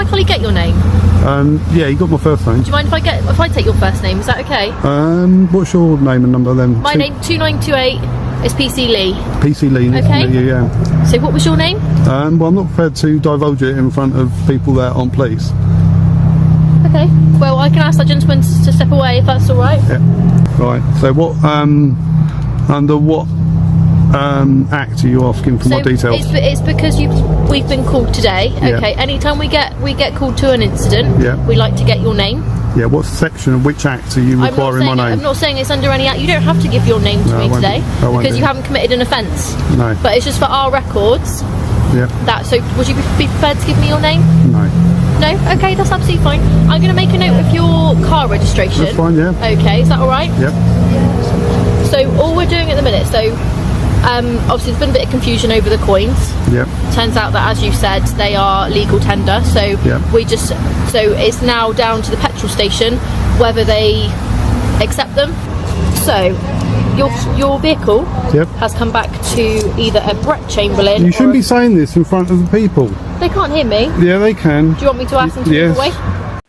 my colleague get your name? Yeah, you got my first name. Do you mind if I take your first name? Is that okay? What's your name and number then? My name 2928 is PC Lee. PC Lee. Okay. Yeah. So what was your name? Well, I'm not prepared to divulge it in front of people that aren't police. Okay. Well, I can ask that gentleman to step away if that's all right. Yeah. Right. So what? Under what act are you asking for more details? It's because we've been called today. Okay. Yeah. Anytime we get called to an incident, yeah, we like to get your name. Yeah. What section of which act are you requiring my name? I'm not saying it's under any act. You don't have to give your name to me today because you haven't committed an offence. No. But it's just for our records. Yeah. So would you be prepared to give me your name? No. No? Okay, that's absolutely fine. I'm going to make a note of your car registration. That's fine, yeah. Okay, is that alright? Yep. So all we're doing at the minute, obviously there's been a bit of confusion over the coins. Yep. Turns out that, as you said, they are legal tender, so yep, so it's now down to the petrol station whether they accept them. So your vehicle has come back to either a Brett Chamberlain. You shouldn't be saying this in front of the people. They can't hear me. Yeah, they can. Do you want me to ask them to move away?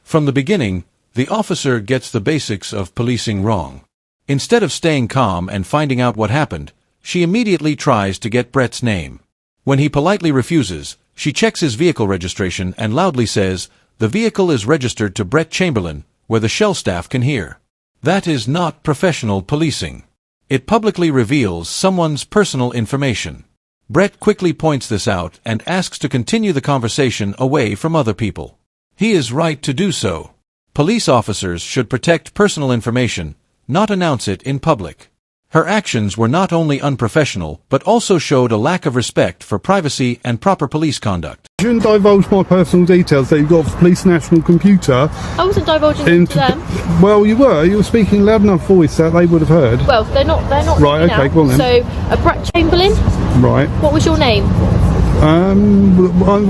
From the beginning, the officer gets the basics of policing wrong. Instead of staying calm and finding out what happened, she immediately tries to get Brett's name. When he politely refuses, she checks his vehicle registration and loudly says, "The vehicle is registered to Brett Chamberlain," where the Shell staff can hear. That is not professional policing. It publicly reveals someone's personal information. Brett quickly points this out and asks to continue the conversation away from other people. He is right to do so. Police officers should protect personal information, not announce it in public. Her actions were not only unprofessional, but also showed a lack of respect for privacy and proper police conduct. You shouldn't divulge my personal details that you've got off the police national computer. I wasn't divulging them to them. Well, you were. You were speaking loud enough voice that they would have heard. Well, they're not. Right. Okay. Go on then. So, a Brett Chamberlain. Right. What was your name?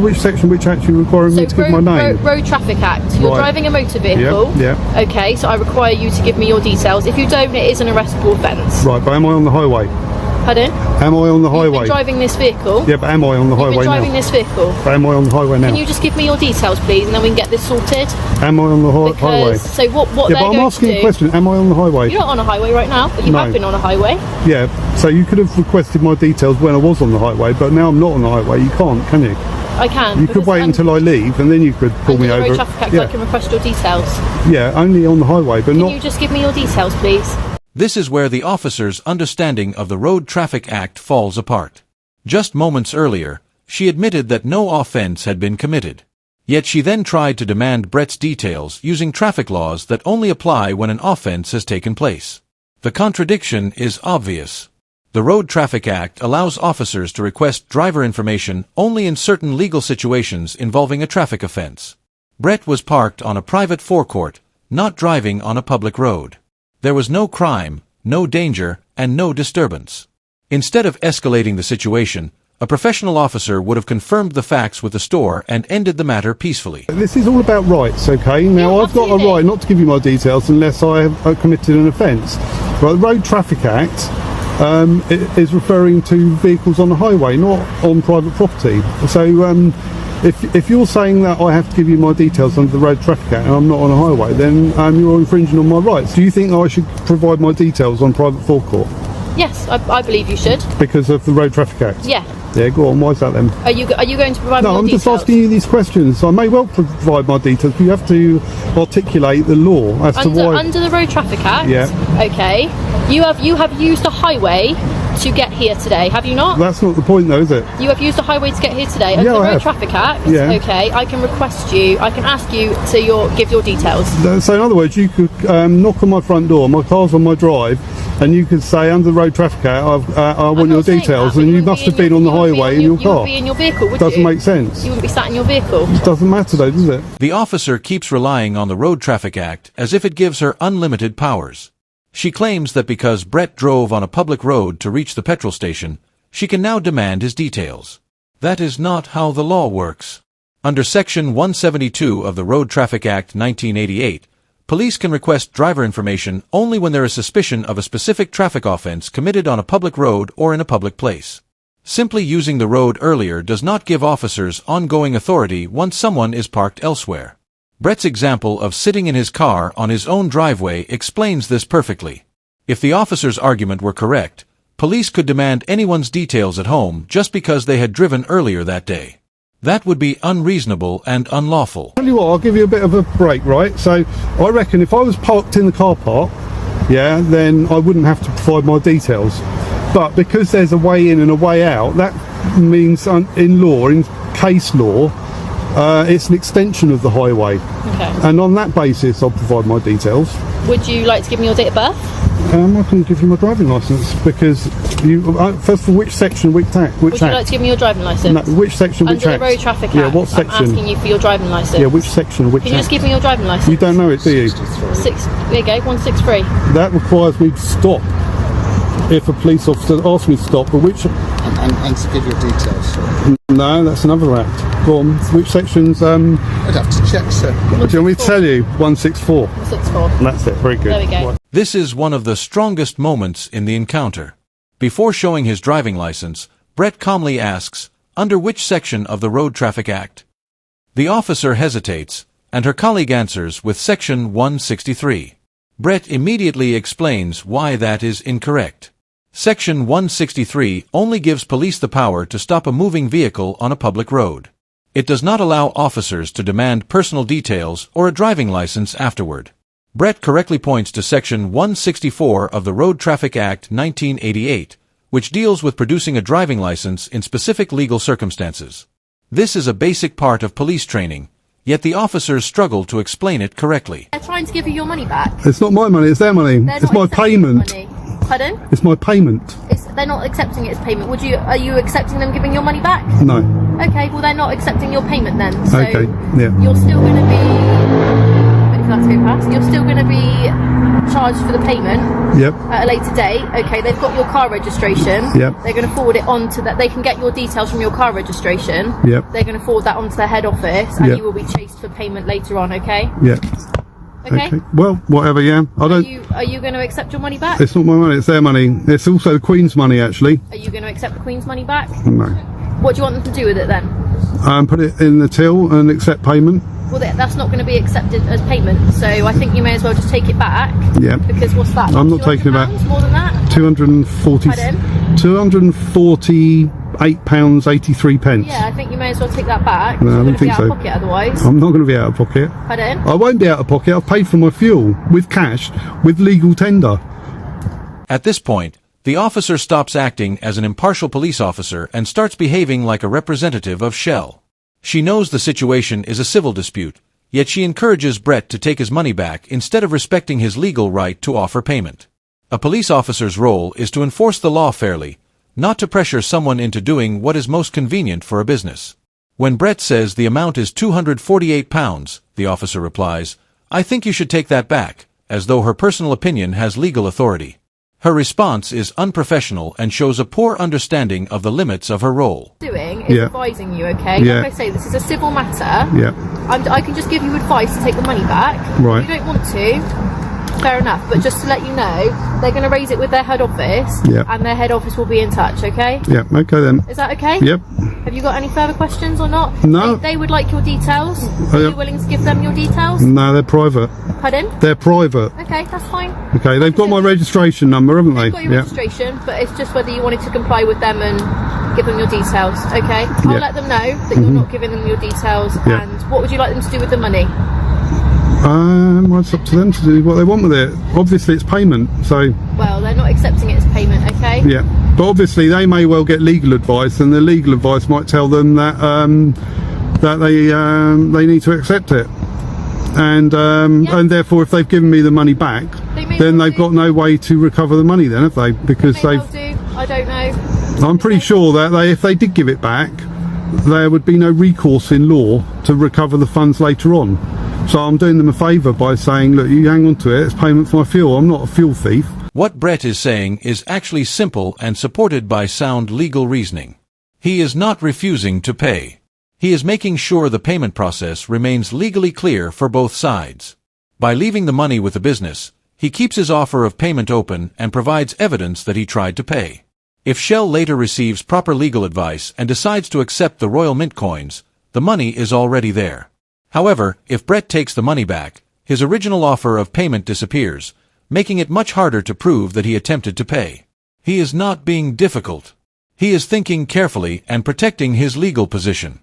Which section, which act you requiring me to give my name? Road Traffic Act. You're driving a motor vehicle. Yeah. Okay, so I require you to give me your details. If you don't, it is an arrestable offence. Right, but am I on the highway? Pardon? Am I on the highway? You've been driving this vehicle. Yeah, but am I on the highway now? You've been driving this vehicle. But am I on the highway now? Can you just give me your details, please, and then we can get this sorted? Am I on the highway? So what yeah, they're but I'm going asking to do, a question. Am I on the highway? You're not on a highway right now, but you have been on a highway. Yeah, so you could have requested my details when I was on the highway, but now I'm not on the highway. You can't, can you? I can. You could wait until I leave, and then you could pull me over. Under the Road Traffic Act, I can request your details. Yeah, only on the highway, but not... Can you just give me your details, please? This is where the officer's understanding of the Road Traffic Act falls apart. Just moments earlier, she admitted that no offense had been committed. Yet she then tried to demand Brett's details using traffic laws that only apply when an offense has taken place. The contradiction is obvious. The Road Traffic Act allows officers to request driver information only in certain legal situations involving a traffic offense. Brett was parked on a private forecourt, not driving on a public road. There was no crime, no danger, and no disturbance. Instead of escalating the situation, a professional officer would have confirmed the facts with the store and ended the matter peacefully. This is all about rights, okay? Now, I've got a right not to give you my details unless I have committed an offence. Right, the Road Traffic Act it is referring to vehicles on the highway, not on private property. So if you're saying that I have to give you my details under the Road Traffic Act and I'm not on a highway, then you're infringing on my rights. Do you think I should provide my details on private forecourt? Yes, I believe you should. Because of the Road Traffic Act? Yeah. Yeah, go on, why is that then? Are you going to provide me your details? No, I'm just asking you these questions. I may well provide my details, but you have to articulate the law as to why... Under the Road Traffic Act? Yeah. Okay. You have used a highway to get here today, have you not? That's not the point though, is it? You have used a highway to get here today. Under the Road Traffic Act, okay, I can ask you to give your details. So in other words, you could knock on my front door, my car's on my drive, and you could say, under the Road Traffic Act, I want your details, and you must have been on the highway in your car. You wouldn't be in your vehicle, would you? Doesn't make sense. You wouldn't be sat in your vehicle. It doesn't matter though, does it? The officer keeps relying on the Road Traffic Act as if it gives her unlimited powers. She claims that because Brett drove on a public road to reach the petrol station, she can now demand his details. That is not how the law works. Under Section 172 of the Road Traffic Act 1988, police can request driver information only when there is suspicion of a specific traffic offense committed on a public road or in a public place. Simply using the road earlier does not give officers ongoing authority once someone is parked elsewhere. Brett's example of sitting in his car on his own driveway explains this perfectly. If the officer's argument were correct, police could demand anyone's details at home just because they had driven earlier that day. That would be unreasonable and unlawful. Tell you what, I'll give you a bit of a break, right? So I reckon if I was parked in the car park, yeah, then I wouldn't have to provide my details. But because there's a way in and a way out, that means in law, in case law, it's an extension of the highway. Okay. And on that basis, I'll provide my details. Would you like to give me your date of birth? I can give you my driving licence because you. First of all, which section, which act? Would you like to give me your driving licence? No, which section, which Under act? the Road Traffic Act. Yeah, what section? I'm asking you for your driving licence. Yeah, which section, which Can you act? just give me your driving licence? You don't know it, do you? There you go, 163. That requires me to stop if a police officer asks me to stop, but which... And to give your details, sir. No, that's another act. Go on, which sections... I'd have to check, sir. Do you want me to tell you? 164. 164. That's it, very good. There we go. This is one of the strongest moments in the encounter. Before showing his driving license, Brett calmly asks, under which section of the Road Traffic Act? The officer hesitates, and her colleague answers with Section 163. Brett immediately explains why that is incorrect. Section 163 only gives police the power to stop a moving vehicle on a public road. It does not allow officers to demand personal details or a driving license afterward. Brett correctly points to Section 164 of the Road Traffic Act 1988, which deals with producing a driving license in specific legal circumstances. This is a basic part of police training, yet the officers struggle to explain it correctly. They're trying to give you your money back. It's not my money, it's their money. It's my payment. Pardon? It's my payment. They're not accepting it as payment. Are you accepting them giving your money back? No. Okay, well they're not accepting your payment then. So Okay, yeah. You're still going to be... Wait for that to go past. You're still going to be charged for the payment. Yep. At a later date. Okay, they've got your car registration. Yep. They're going to forward it on to that. They can get your details from your car registration. Yep. They're going to forward that onto their head office, and Yep. you will be chased for payment later on. Okay. Yep. Okay. Well, whatever, yeah. I don't... Are you going to accept your money back? It's not my money, it's their money. It's also the Queen's money, actually. Are you going to accept the Queen's money back? No. What do you want them to do with it then? Put it in the till and accept payment. Well, that's not going to be accepted as payment, so I think you may as well just take it back. Yeah. Because what's that? I'm not taking it back. £200? More than that? £248.83. Yeah, I think you may as well take that back. No, I don't think out so. of pocket otherwise. I'm not going to be out of pocket. Pardon? I won't be out of pocket. I've paid for my fuel with cash, with legal tender. At this point, the officer stops acting as an impartial police officer and starts behaving like a representative of Shell. She knows the situation is a civil dispute, yet she encourages Brett to take his money back instead of respecting his legal right to offer payment. A police officer's role is to enforce the law fairly, not to pressure someone into doing what is most convenient for a business. When Brett says the amount is £248, the officer replies, "I think you should take that back," as though her personal opinion has legal authority. Her response is unprofessional and shows a poor understanding of the limits of her role. Doing is advising you, okay? Yeah. Like I say, this is a civil matter. Yeah. I can just give you advice to take the money back. Right. If you don't want to, fair enough. But just to let you know, they're going to raise it with their head office. Yeah. And their head office will be in touch, okay? Yeah, okay then. Is that okay? Yep. Have you got any further questions or not? No. They would like your details. Are you willing to give them your details? No, they're private. Pardon? They're private. Okay, that's fine. Okay, they've got my registration number, haven't they? They've got your registration, but it's just whether you wanted to comply with them and give them your details, okay? I'll let them know that you're not giving them your details, and what would you like them to do with the money? Well, it's up to them to do what they want with it. Obviously, it's payment, so... Well, they're not accepting it as payment, okay? Yeah, but obviously they may well get legal advice, and the legal advice might tell them that they need to accept it. And therefore, if they've given me the money back, then they've got no way to recover the money then, have they? Because they may well do. I don't know. I'm pretty sure that if they did give it back, there would be no recourse in law to recover the funds later on. So I'm doing them a favour by saying, look, you hang on to it, it's payment for my fuel, I'm not a fuel thief. What Brett is saying is actually simple and supported by sound legal reasoning. He is not refusing to pay. He is making sure the payment process remains legally clear for both sides. By leaving the money with the business, he keeps his offer of payment open and provides evidence that he tried to pay. If Shell later receives proper legal advice and decides to accept the Royal Mint coins, the money is already there. However, if Brett takes the money back, his original offer of payment disappears, making it much harder to prove that he attempted to pay. He is not being difficult. He is thinking carefully and protecting his legal position.